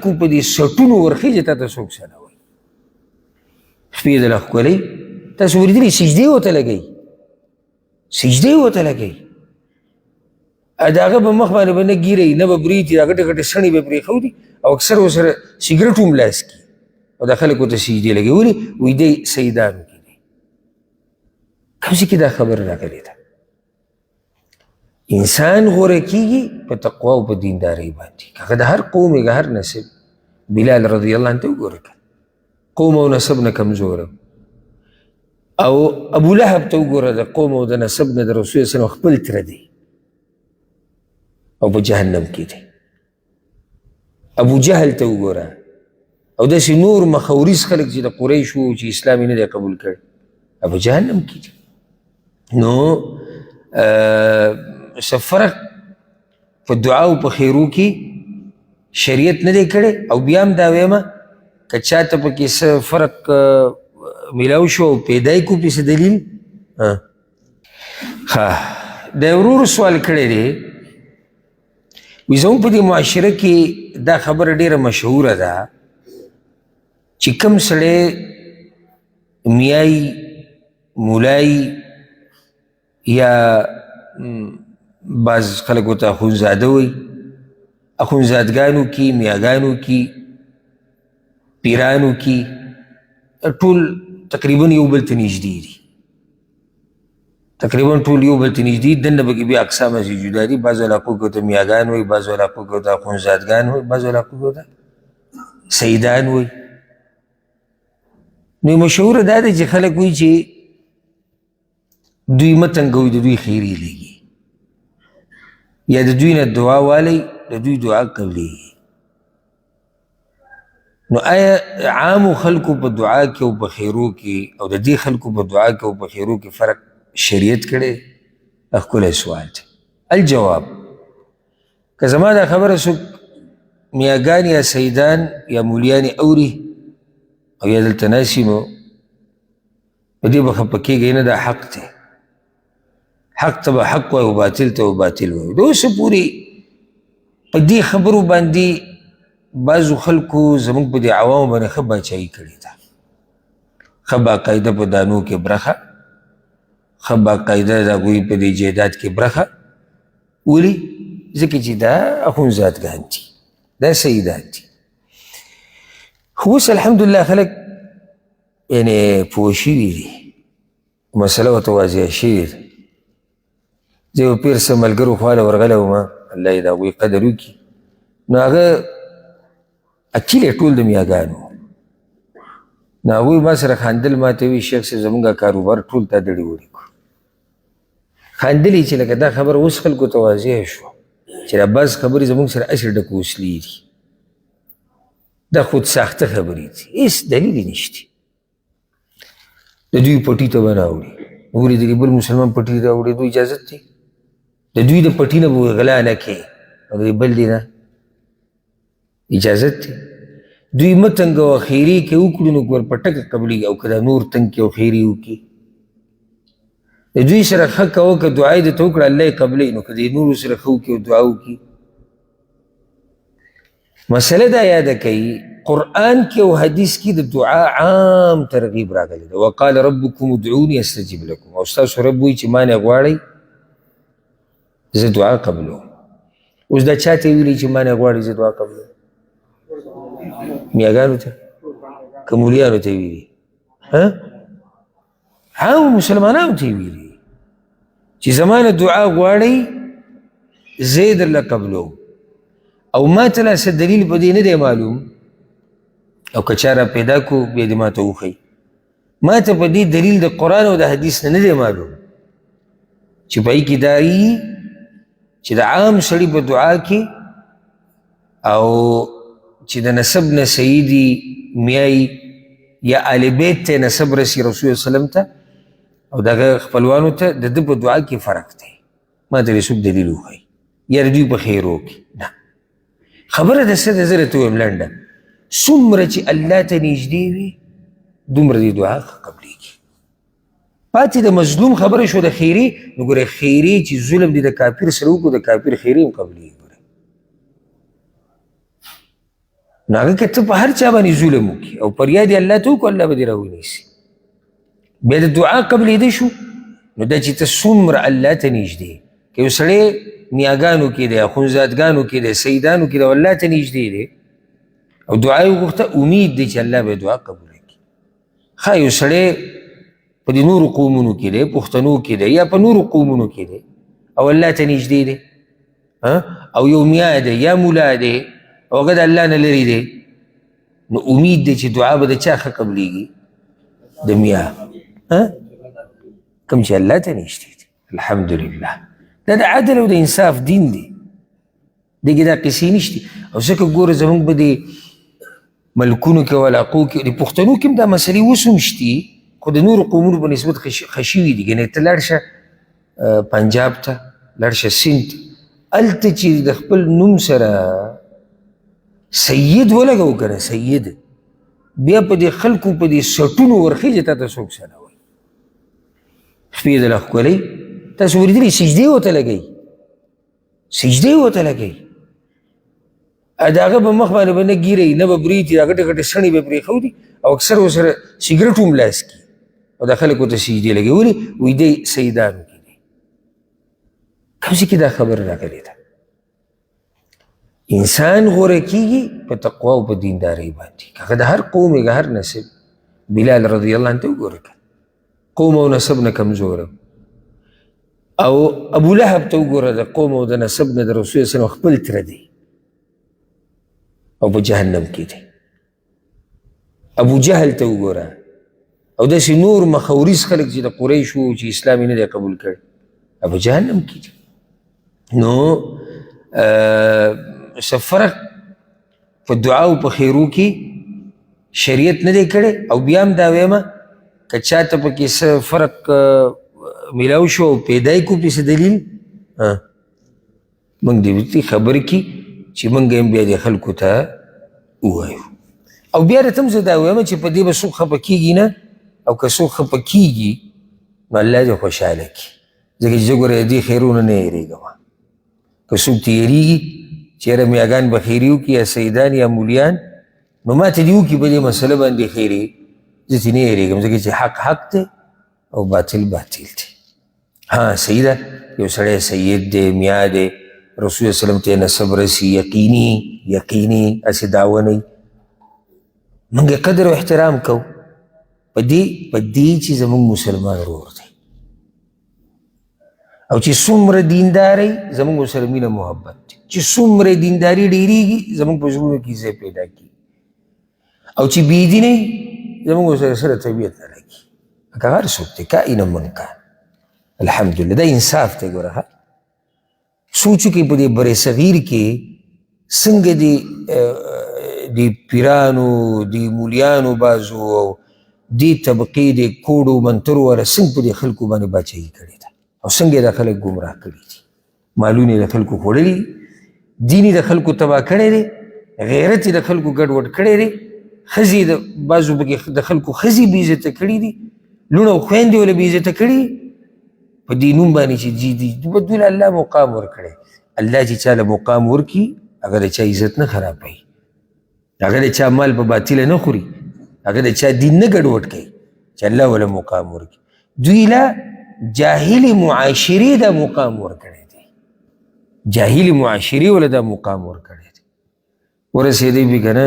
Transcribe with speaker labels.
Speaker 1: کو په دې سټونو ورخیږي تا ته څوک څه نه وایي شپې د له ښکلۍ تاسو اورېدلي سجدې ورته لګوي سجدې ورته لګوي د هغه په مخ باندې به نه ګیرئ نه به برېتي دا غټې غټې سڼې به پرېښودي او اکثر ورسره سګرټ هم لاس کي او دا خلک ورته سجدې لګوي ولې وایي دی سیدانو کې دی کوم ځای کې دا خبره راغلې ده انسان غوره کیږي په تقوا او په دیندارۍ باندې هغه د هر قوم د هر نسب بلال رضی الله عنه ته وګوره قوم او نسب نه کمزوره او ابو لهب ته وګوره د قوم او د نسب نه د رسول صلی الله خپل تره دی او په جهنم کې دی ابو جهل ته وګوره او داسې نور مخوریز خلک چې د قریشو چې اسلام یې نه دی قبول کړی په جهنم کې دي نو څه فرق په دعا او په خیرو کې شریعت نه دی کړی او بیا هم دا ویمه که چاته پکې څه فرق میلاو شو او پیدا یې کو پې څه دلیل د ورور سوال کړی دی وایي زموږ په دې معاشره کې دا خبره ډېره مشهوره ده چې کوم سړی میایي مولایي یا بعض خلک ورته اخونزاده وایي اخونزادګانو کې میاګانو کې پیرانو کې ټول تقریبا یو بل ته نږدې دي تقریبا ټول یو بل ته نږدې دننه پکې بیا اقسام هسې جدا دي بعضو علاقو کې ورته میاګان وایي بعضو علاقو کې ورته اخونزادګان وایي بعضو علاقو کې ورته سیدان وایي نو مشهوره دا ده چې خلک وایي چې دوی مه تنګوي د دوی خیري لګي یا د دوی نه دعا والی د دوی دعا قبلیږي نو آیا عامو خلکو په دعا کې او په خیرو کې او د دې خلکو په دعا کې او په خیرو کې فرق شریعت کړی ښکلی سوال دی الجواب که زما دا خبره څوک میاګان یا سیدان یا مولیانې اوري او یا دلته ناسي نو په دې به خفه کېږئ نه دا حق دی حق ته به حق وایي او باطل ته به باطل وایي د اوسه پورې په دې خبرو باندې بعضو خلکو زموږ په دې عوامو باندې ښه باچایي کړې ده ښه باقاعده په دانو کې برخه ښه باقاعده د هغوی په دې جایداد کې برخه ولې ځکه چې دا اخونزادګان دي دا سیدان دي خو اوس الحمدلله خلک یعنې پوه شوي دي مسله ورته واضحه شوې ده زه یو پیر څه ملګرو خواله ورغلی وم الله یې د هغوی قدر وکړي نو هغه اکیل یې ټول د میاګانو نو هغوی ما سره خاندل ما ته وایي شیخ صاحب زموږ کاروبار ټول تا دړې وړې کړو خاندل یې چې لکه دا خبره اوس خلکو ته واضح شوه چې دا بعض خبرې زموږ سره هسې ډکه وسلې دي دا خود ساخته خبرې دي هېڅ دلیل یې نشته د دوی پټي ته به نه اوړي ولې د بل مسلمان پټي ته اورېدو اجازت دی د دوی د پټي نه به غلا نه کوې او د بل دی نه اجازت دی دوی مه تنګوه خیري که وکړو نو ورپه ټکه قبلېږي او که دا نور تنګ کړي او خیري وکړي د دوی سره ښه کوه که دعا یې درته وکړه الله یې قبلوي نو که د نورو سره ښه وکړي او دعا وکړي مسله دا یاده کوي قرآن کې او حدیث کې د دعا عام ترغیب راغلی ده وقال ربکم ادعوني استجب لکم او ستاسو رب وایي چې ما نه غواړئ زه دعا قبلوم اوس دا چا ته ویلي چې ما نه غواړئ زه دعا قبلوم میاګانو ته که مولیانو ته ویلي عامو مسلمانانو ته ویلي چې زما نه دعا غواړئ زه یې درله قبلوم او ما ته لا څه دلیل په دې نه دی معلوم او که چا را پیدا کو بیا دې ما ته وښیي ما ته په دې دلیل د قرآن او د حدیث نه دی معلوم چې په هغې کې دا وي چې د عام سړي په دعا کې او چې د نسب نه سیدي میایي یا آل بیت ته نسب رسي رسول وسلم ته او دغه خپلوانو ته د ده په دعا کې فرق دی ما ته دې څوک دلیل وښیي یا د دوی په خیرو کې نه خبره د څه ده زه درته ویم لنډه څومره چې الله ته نږدې وي دومره دې دعا قبلېږي پاتې د مظلوم خبره شو د خیري نو ګوره خیري چې ظلم دې د کافر سره وکړو د کافر خیري هم قبلېږي نو هغه که ته په هر چا باندې ظلم وکړي او فریاد یې الله ته وکړو الله به دې راونیسي. بیا د دعا قبلېده شو نو دا چې ته څومره الله ته نږدې که یو سړی نیاګانو کې دی اخونزادګانو کې دی سیدانو کې دی او الله ته نږدې دی او دعا یې وغوښته امید دی چې الله به دعا قبوله کړي. ښه یو سړی په دې نورو قومونو کې دی پښتنو کې دی یا په نورو قومونو کې دی او الله ته نږدې دی او یو میا دی یا مولا دی او هغه د الله نه لرې دی نو امید دی چې دعا به د چا ښه قبلېږي د میا کوم چې الله ته نږدې دی. الحمدلله دا د عدل او د انصاف دین دی دغې دا قصې نشتي او ځکه ګوره زموږ به د ملکونو کې او علاقو کې د پښتنو کې هم دا مسلې اوس هم شتي خو د نورو قومونو په نسبت ښه شوي دي. ګنې ته لاړ شه پنجاب ته لاړ شه سند ته هلته چې د خپل نوم سره سید ولګو که نه سید بیا په دې خلکو په دې سټونو ورخیږي تا ته څوک څه نه وایي شپې د لا ښکلۍ تاسو ولیدلي سجدې ورته لګوي سجدې ورته لګوي د هغه به مخ باندې به نه ګیرئ نه به برېتي دا غټې غټې سڼې به پرېښودي او اکثر ورسره سګرټ هم لاس کي او دا خلک ورته سجدې لګوي ولې وایي دی سیدانو کې دی کوم ځای کې دا خبره راغلې ده. انسان غوره کیږي په تقوا او په دیندارۍ باندې هغه د هر قوم د هر نسب بلال رضی الله عنه ته وګوره قوم او نسب نه کمزوره او ابو لهب ته وګوره د قوم او د نسب نه د رسول صلی الله خپل تره دی او په جهنم کې دی. ابو جهل ته وګوره او داسې نور مخوریز خلک چې د قریشو چې اسلام یې نه دی قبول کړی په جهنم کې دی. نو څه فرق په دعا او په خیرو کې شریعت نه دی کړی او بیا هم دا ویمه که چاته پکې څه فرق میلاو شو او پیدا یې کړو پسې دلیل موږ دې خبرې کړي چې موږ هم بیا دې خلکو ته ووایو او بیا راته هم زه دا ویمه چې په دې به څوک خفه کېږي نه او که څوک خفه کېږي نو الله دې خوشحاله کړي ځکه چې زه ګوره دې خیرونه نه یېرېږم که څوک ته یېرېږي چې یاره میاګان به خیري وکړي یا سیدان یا مولیان نو ما ته دې وکړي په دې مسله باندې خیري زه ترې نه یېرېږم ځکه چې حق حق دی او باطل باطل دی. ها سیده یو سړی سید دی میا دی رسول وسلم ته نسب رسي یقیني هسې دعوه نه موږ قدر او احترام کوو په دې چې زموږ مسلمان ورور دی او چې څومره دیندارۍ زموږ ورسره مینه محبت دی چې څومره دینداري ډېرېږي زموږ په زړونو کې ځای پیدا کېږي او چې بېدینۍ زموږ ورسره سره طبیعت نه لګي که هر څوک دی کائنا من کان. الحمدلله دا انصاف دی ګوره سوچ وکړئ په دې بر صغیر کې څنګه د پیرانو د مولیانو بازو او دې طبقې د کوډو منترو والا څنګه په دې خلکو باندې باچایي کړې ده او څنګه د خلک ګمراه کړي دي مالونه د خلکو خوړلي دین د خلکو تباه کړی دی غیرت د خلکو ګډوډ کړی دی ښځې د بعضو پکې د خلکو ښځې بې عزته کړي دي لوڼه او خویندې ولې بې عزته کړي په دې نوم باندې چې دوی له الله مقام ورکړی الله چې چاله مقام ورکړي هغه د چا عزت نه خرابوي هغه د چا مال په باطله نه خوري هغه د چا دین نه ګډوډ کوي چې الله وله مقام ورکړي دوی له جاهل معاشرې دا مقام ورکړی دی جاهل معاشرې وله دا مقام ورکړی دی ورسېدی بي که نه